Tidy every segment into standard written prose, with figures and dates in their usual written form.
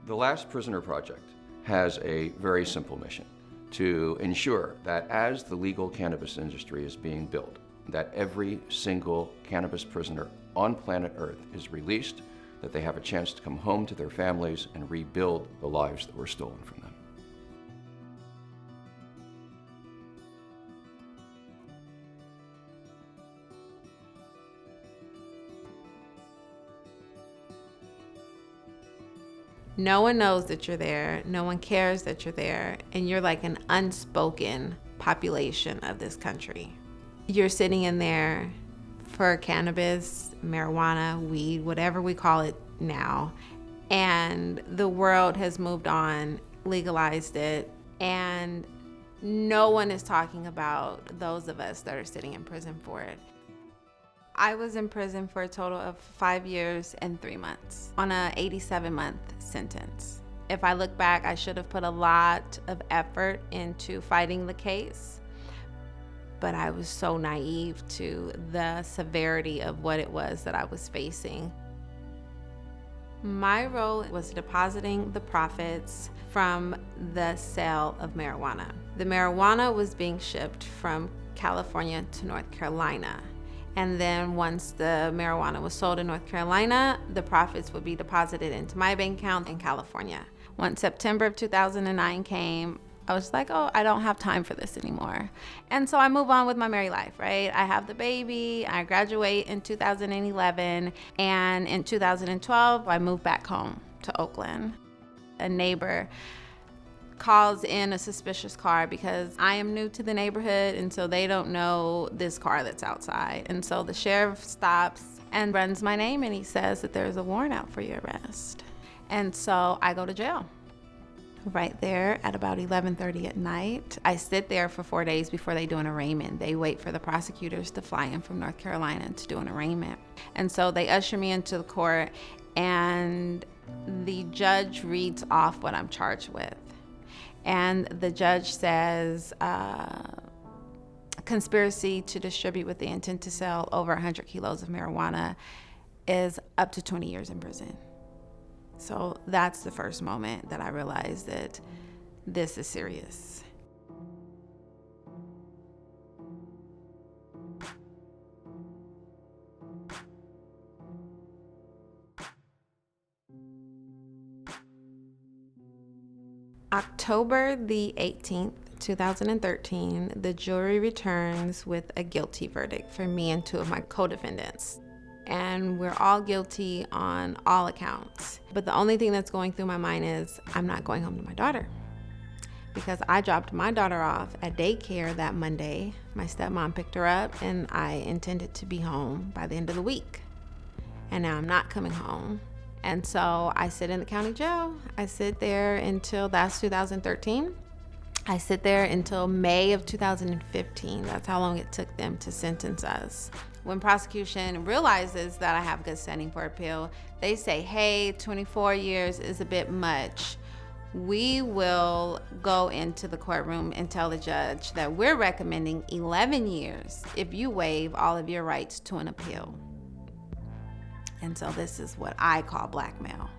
The Last Prisoner Project has a very simple mission: to ensure that as the legal cannabis industry is being built, that every single cannabis prisoner on planet Earth is released, that they have a chance to come home to their families and rebuild the lives that were stolen from them. No one knows that you're there. No one cares that you're there. And you're like an unspoken population of this country. You're sitting in there for cannabis, marijuana, weed, whatever we call it now. And the world has moved on, legalized it. And no one is talking about those of us that are sitting in prison for it. I was in prison for a total of 5 years and 3 months on a 87-month sentence. If I look back, I should have put a lot of effort into fighting the case, but I was so naive to the severity of what it was that I was facing. My role was depositing the profits from the sale of marijuana. The marijuana was being shipped from California to North Carolina. And then once the marijuana was sold in North Carolina, the profits would be deposited into my bank account in California. Once September of 2009 came, I was like, oh, I don't have time for this anymore. And so I move on with my married life, right? I have the baby, I graduate in 2011, and in 2012, I moved back home to Oakland. A neighbor calls in a suspicious car because I am new to the neighborhood, and so they don't know this car that's outside. And so the sheriff stops and runs my name, and he says that there's a warrant out for your arrest. And so I go to jail right there at about 11:30 at night. I sit there for 4 days before they do an arraignment. They wait for the prosecutors to fly in from North Carolina to do an arraignment. And so they usher me into the court, and the judge reads off what I'm charged with. And the judge says, conspiracy to distribute with the intent to sell over 100 kilos of marijuana is up to 20 years in prison. So that's the first moment that I realized that this is serious. October the 18th, 2013, the jury returns with a guilty verdict for me and 2 of my co-defendants. And we're all guilty on all accounts. But the only thing that's going through my mind is I'm not going home to my daughter, because I dropped my daughter off at daycare that Monday. My stepmom picked her up, and I intended to be home by the end of the week. And now I'm not coming home. And so I sit in the county jail. I sit there until that's 2013. I sit there until May of 2015. That's how long it took them to sentence us. When prosecution realizes that I have good standing for appeal, they say, hey, 24 years is a bit much. We will go into the courtroom and tell the judge that we're recommending 11 years if you waive all of your rights to an appeal. And so this is what I call blackmail.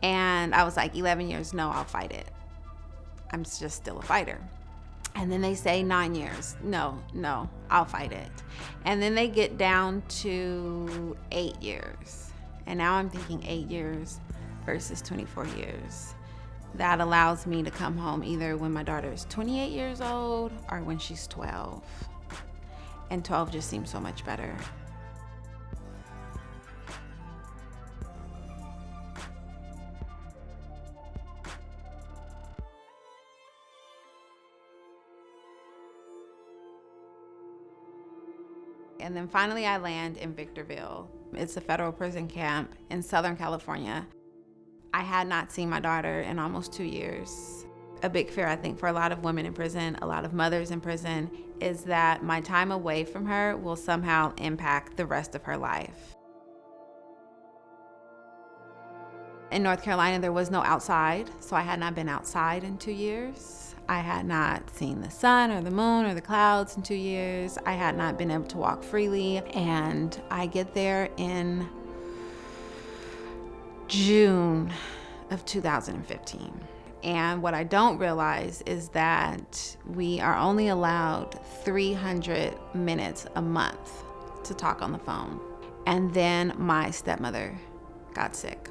And I was like, 11 years, no, I'll fight it. I'm just still a fighter. And then they say 9 years. No, I'll fight it. And then they get down to 8 years. And now I'm thinking 8 years versus 24 years. That allows me to come home either when my daughter is 28 years old or when she's 12. And 12 just seems so much better. And then finally I land in Victorville. It's a federal prison camp in Southern California. I had not seen my daughter in almost 2 years. A big fear, I think, for a lot of women in prison, a lot of mothers in prison, is that my time away from her will somehow impact the rest of her life. In North Carolina, there was no outside, so I had not been outside in 2 years. I had not seen the sun or the moon or the clouds in 2 years. I had not been able to walk freely. And I get there in June of 2015. And what I don't realize is that we are only allowed 300 minutes a month to talk on the phone. And then my stepmother got sick.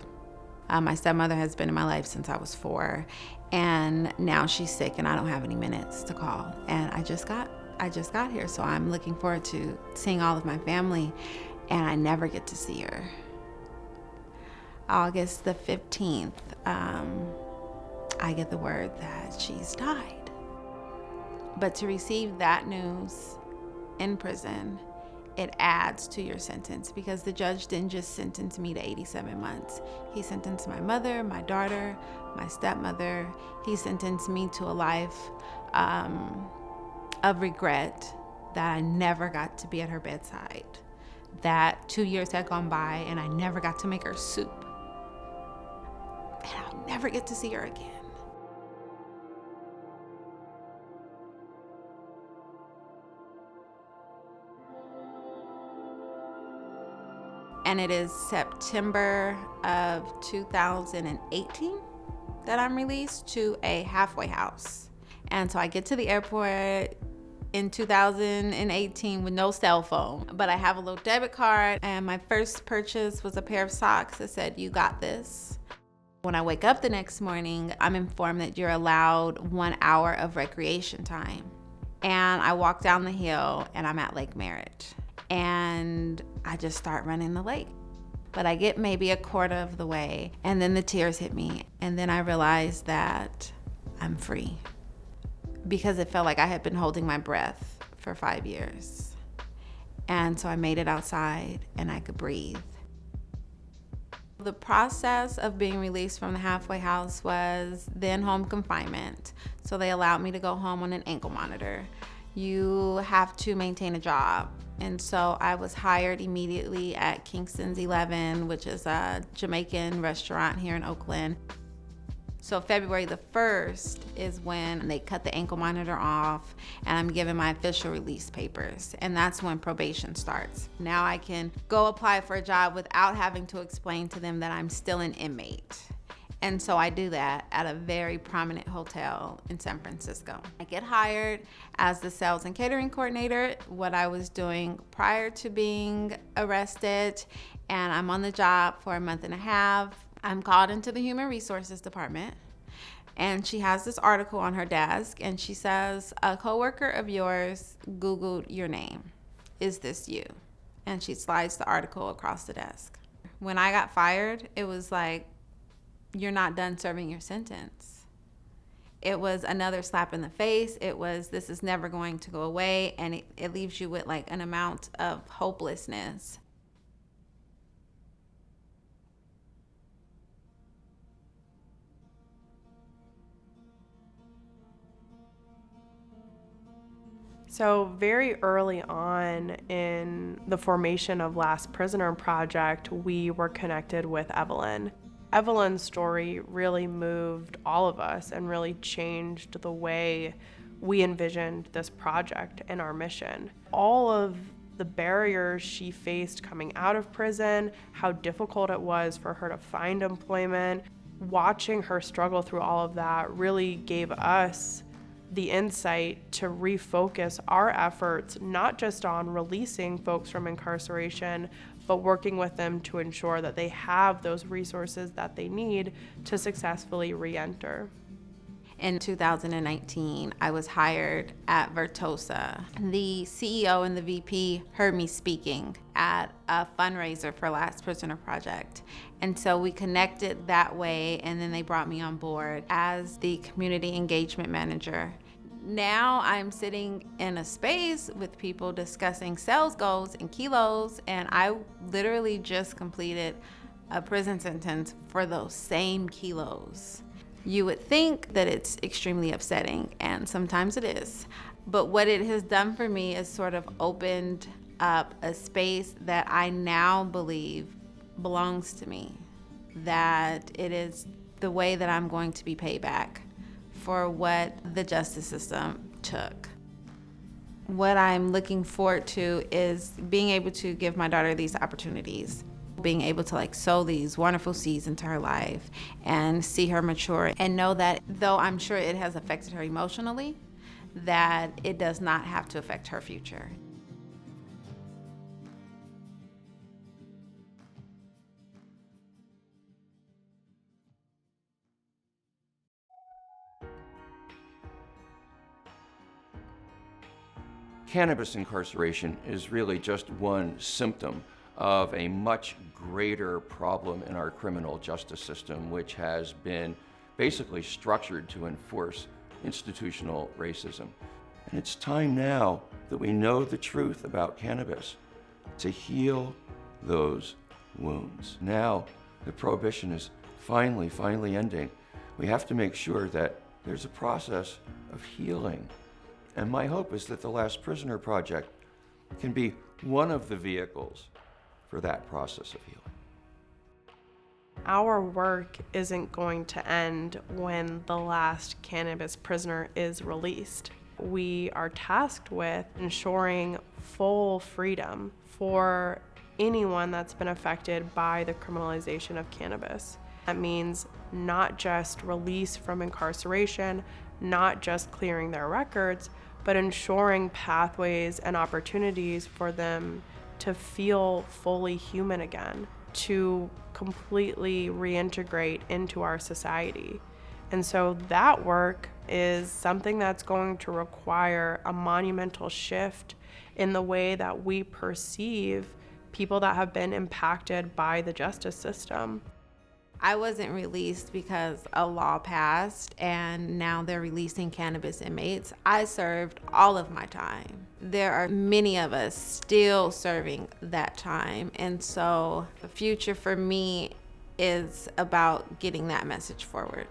My stepmother has been in my life since I was 4, and now she's sick and I don't have any minutes to call. And I just got here, so I'm looking forward to seeing all of my family, and I never get to see her. August the 15th, I get the word that she's died. But to receive that news in prison, it adds to your sentence, because the judge didn't just sentence me to 87 months. He sentenced my mother, my daughter, my stepmother. He sentenced me to a life of regret that I never got to be at her bedside, that 2 years had gone by and I never got to make her soup. And I'll never get to see her again. And it is September of 2018 that I'm released to a halfway house. And so I get to the airport in 2018 with no cell phone, but I have a little debit card, and my first purchase was a pair of socks that said, "You got this." When I wake up the next morning, I'm informed that you're allowed 1 hour of recreation time. And I walk down the hill and I'm at Lake Merritt. And I just start running the lake. But I get maybe a quarter of the way, and then the tears hit me. And then I realized that I'm free, because it felt like I had been holding my breath for 5 years. And so I made it outside and I could breathe. The process of being released from the halfway house was then home confinement. So they allowed me to go home on an ankle monitor. You have to maintain a job. And so I was hired immediately at Kingston's 11, which is a Jamaican restaurant here in Oakland. So February the 1st is when they cut the ankle monitor off, and I'm given my official release papers. And that's when probation starts. Now I can go apply for a job without having to explain to them that I'm still an inmate. And so I do that at a very prominent hotel in San Francisco. I get hired as the sales and catering coordinator, what I was doing prior to being arrested, and I'm on the job for a month and a half. I'm called into the human resources department, and she has this article on her desk, and she says, "A coworker of yours Googled your name. Is this you?" And she slides the article across the desk. When I got fired, it was like, you're not done serving your sentence. It was another slap in the face. It was, this is never going to go away, and it leaves you with like an amount of hopelessness. So very early on in the formation of Last Prisoner Project, we were connected with Evelyn. Evelyn's story really moved all of us and really changed the way we envisioned this project and our mission. All of the barriers she faced coming out of prison, how difficult it was for her to find employment, watching her struggle through all of that really gave us the insight to refocus our efforts, not just on releasing folks from incarceration, but working with them to ensure that they have those resources that they need to successfully re-enter. In 2019, I was hired at Vertosa. The CEO and the VP heard me speaking at a fundraiser for Last Prisoner Project. And so we connected that way, and then they brought me on board as the community engagement manager. Now I'm sitting in a space with people discussing sales goals and kilos, and I literally just completed a prison sentence for those same kilos. You would think that it's extremely upsetting, and sometimes it is. But what it has done for me is sort of opened up a space that I now believe belongs to me, that it is the way that I'm going to be paid back for what the justice system took. What I'm looking forward to is being able to give my daughter these opportunities. being able to sow these wonderful seeds into her life and see her mature and know that though I'm sure it has affected her emotionally, that it does not have to affect her future. Cannabis incarceration is really just one symptom of a much greater problem in our criminal justice system, which has been basically structured to enforce institutional racism. And it's time now that we know the truth about cannabis to heal those wounds. Now the prohibition is finally ending. We have to make sure that there's a process of healing. And my hope is that the Last Prisoner Project can be one of the vehicles for that process of healing. Our work isn't going to end when the last cannabis prisoner is released. We are tasked with ensuring full freedom for anyone that's been affected by the criminalization of cannabis. That means not just release from incarceration, not just clearing their records, but ensuring pathways and opportunities for them to feel fully human again, to completely reintegrate into our society. And so that work is something that's going to require a monumental shift in the way that we perceive people that have been impacted by the justice system. I wasn't released because a law passed and now they're releasing cannabis inmates. I served all of my time. There are many of us still serving that time. And so the future for me is about getting that message forward.